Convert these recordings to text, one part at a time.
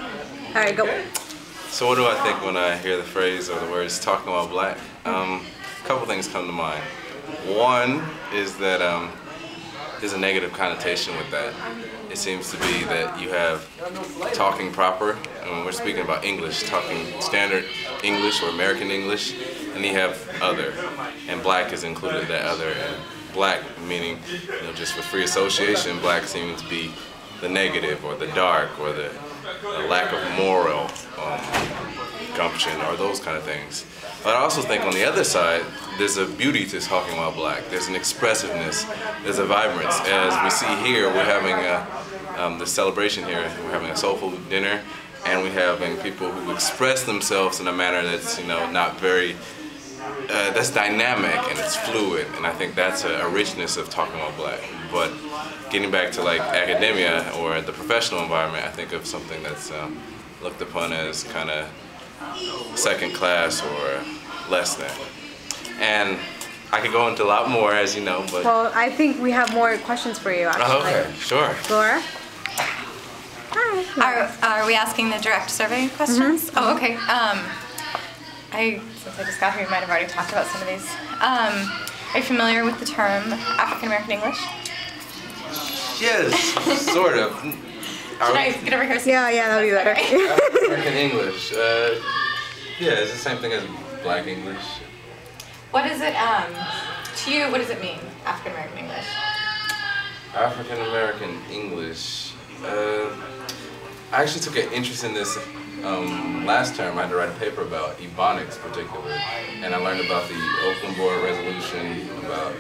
All right, go. So what do I think when I hear the phrase or the words "talking about black"? A couple things come to mind. One is that there's a negative connotation with that. It seems to be that you have talking proper, and when we're speaking about English, talking standard English or American English, and you have other, and black is included in that other, and black meaning, just for free association, black seeming to be the negative or the dark or the lack of moral gumption or those kind of things. But I also think on the other side, there's a beauty to talking about black. There's an expressiveness, there's a vibrance. As we see here, we're having the celebration here. We're having a soulful dinner, and we're having people who express themselves in a manner that's, not very, that's dynamic and it's fluid. And I think that's a richness of talking about black. But getting back to like academia or the professional environment, I think of something that's looked upon as kind of second class or less than. And I could go into a lot more, as you know, but... Well, I think we have more questions for you, actually. Oh, okay, sure. Laura? Hi. Are we asking the direct survey questions? Mm-hmm. Oh, okay. Since I just got here, you might have already talked about some of these. Are you familiar with the term African American English? Yes, sort of. Should I get over here? Yeah, that'll be better. African American English. Yeah, it's the same thing as Black English. What is it, to you, what does it mean, African American English? African American English. I actually took an interest in this last term. I had to write a paper about Ebonics particularly, and I learned about the Oakland Resolution, about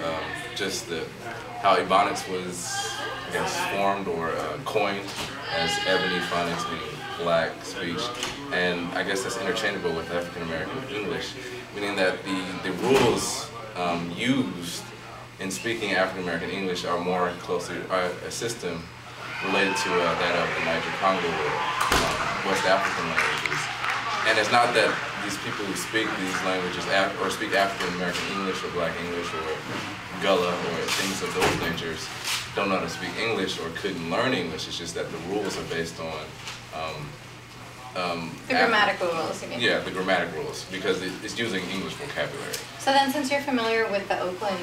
just how Ebonics was, I guess, formed or coined as ebony phonics, meaning black speech, and I guess that's interchangeable with African American English, meaning that the rules used in speaking African American English are more closely a system related to that of the Niger-Congo or West African languages. And it's not that these people who speak these languages or speak African American English or Black English or Gullah or things of those natures don't know how to speak English or couldn't learn English. It's just that the rules are based on the grammatical rules, you mean? Yeah, the grammatic rules, because it's using English vocabulary. So then, since you're familiar with the Oakland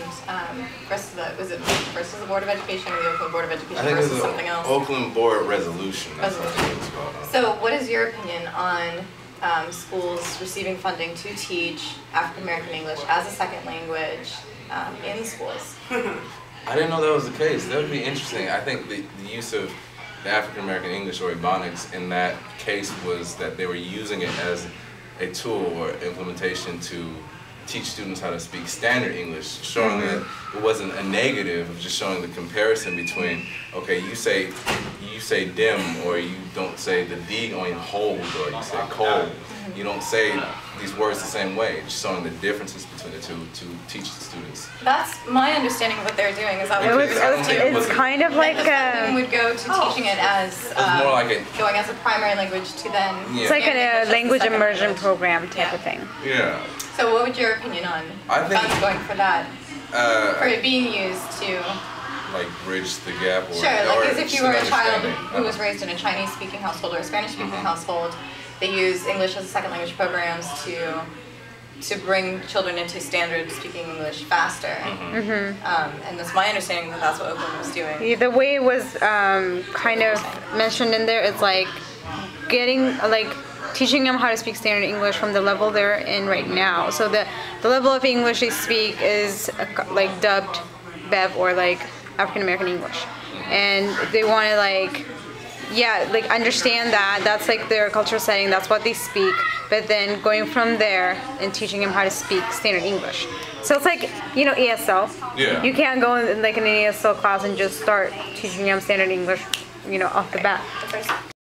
versus the Board of Education or the Oakland Board of Education versus something else? Oakland Board Resolution. That's what it's called. So, what is your opinion on schools receiving funding to teach African American English as a second language in schools? I didn't know that was the case. That would be interesting. I think the use of the African American English or Ebonics in that case was that they were using it as a tool or implementation to teach students how to speak standard English, showing that it wasn't a negative, just showing the comparison between, okay, you say dim, or you don't say the D on hold, or you say cold. You don't say these words the same way, just showing the differences between the two to teach the students. That's my understanding of what they're doing. Is that it's kind of like funding would go to teaching it as more like going as a primary language to then. Yeah. It's like a language immersion program type of thing. Yeah. So what would your opinion on funds going for that? For it being used to like bridge the gap, or sure, like as if you were a child who was raised in a Chinese-speaking household or a Spanish-speaking household. They use English as a second language programs to bring children into standard speaking English faster. And that's my understanding that that's what Oakland was doing. Yeah, the way it was kind of mentioned in there, it's like teaching them how to speak standard English from the level they're in right now. So the level of English they speak is like dubbed Bev or like African American English, and they want to understand that that's like their cultural setting, that's what they speak, but then going from there and teaching them how to speak standard English. So it's like, ESL. Yeah. You can't go in like in an ESL class and just start teaching them standard English, off the bat.